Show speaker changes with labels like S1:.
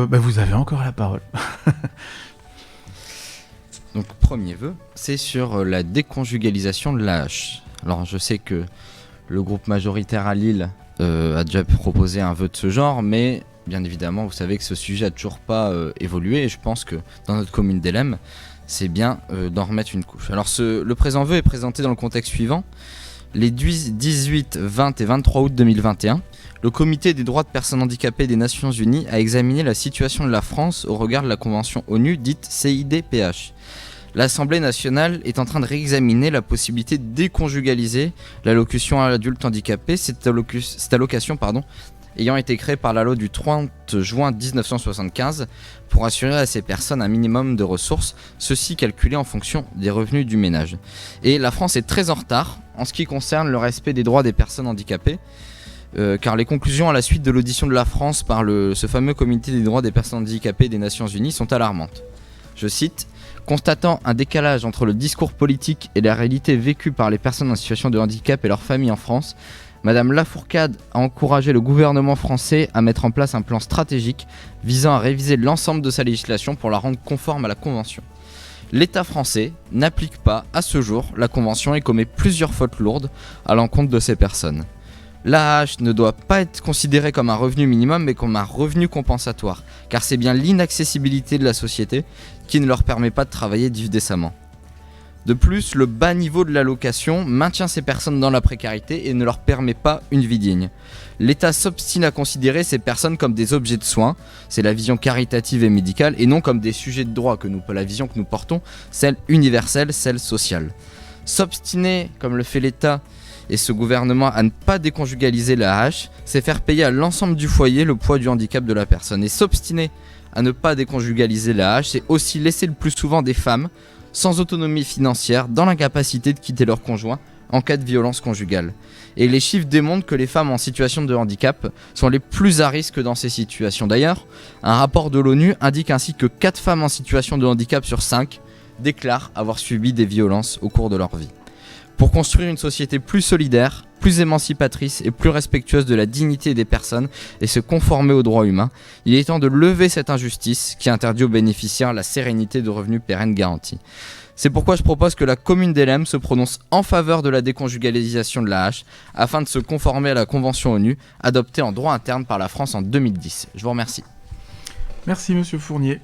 S1: Vous avez encore la parole.
S2: Donc, premier vœu, c'est sur la déconjugalisation de l'AH. Alors, je sais que le groupe majoritaire à Lille a déjà proposé un vœu de ce genre, mais bien évidemment, vous savez que ce sujet n'a toujours pas évolué, et je pense que dans notre commune d'Helem, c'est bien d'en remettre une couche. Alors, le présent vœu est présenté dans le contexte suivant. Les 18, 20 et 23 août 2021, le Comité des droits de personnes handicapées des Nations Unies a examiné la situation de la France au regard de la Convention ONU dite CIDPH. L'Assemblée nationale est en train de réexaminer la possibilité de déconjugaliser l'allocation à l'adulte handicapé, cette allocation ayant été créée par la loi du 30 juin 1975 pour assurer à ces personnes un minimum de ressources, ceci calculé en fonction des revenus du ménage. Et la France est très en retard en ce qui concerne le respect des droits des personnes handicapées, car les conclusions à la suite de l'audition de la France par ce fameux Comité des droits des personnes handicapées des Nations Unies sont alarmantes. Je cite: constatant un décalage entre le discours politique et la réalité vécue par les personnes en situation de handicap et leurs familles en France, Madame Lafourcade a encouragé le gouvernement français à mettre en place un plan stratégique visant à réviser l'ensemble de sa législation pour la rendre conforme à la Convention. L'État français n'applique pas à ce jour la Convention et commet plusieurs fautes lourdes à l'encontre de ces personnes. L'AAH ne doit pas être considérée comme un revenu minimum mais comme un revenu compensatoire, car c'est bien l'inaccessibilité de la société qui ne leur permet pas de travailler et de vivre décemment. De plus, le bas niveau de l'allocation maintient ces personnes dans la précarité et ne leur permet pas une vie digne. L'État s'obstine à considérer ces personnes comme des objets de soins, c'est la vision caritative et médicale, et non comme des sujets de droit, la vision que nous portons, celle universelle, celle sociale. S'obstiner, comme le fait l'État et ce gouvernement, à ne pas déconjugaliser l'AAH, c'est faire payer à l'ensemble du foyer le poids du handicap de la personne. Et s'obstiner à ne pas déconjugaliser l'AAH, c'est aussi laisser le plus souvent des femmes sans autonomie financière, dans l'incapacité de quitter leur conjoint en cas de violence conjugale. Et les chiffres démontrent que les femmes en situation de handicap sont les plus à risque dans ces situations. D'ailleurs, un rapport de l'ONU indique ainsi que 4 femmes en situation de handicap sur 5 déclarent avoir subi des violences au cours de leur vie. Pour construire une société plus solidaire, plus émancipatrice et plus respectueuse de la dignité des personnes et se conformer aux droits humains, il est temps de lever cette injustice qui interdit aux bénéficiaires la sérénité de revenus pérennes garantis. C'est pourquoi je propose que la commune d'Helem se prononce en faveur de la déconjugalisation de l'AAH afin de se conformer à la Convention ONU adoptée en droit interne par la France en 2010. Je vous remercie.
S1: Merci Monsieur Fournier.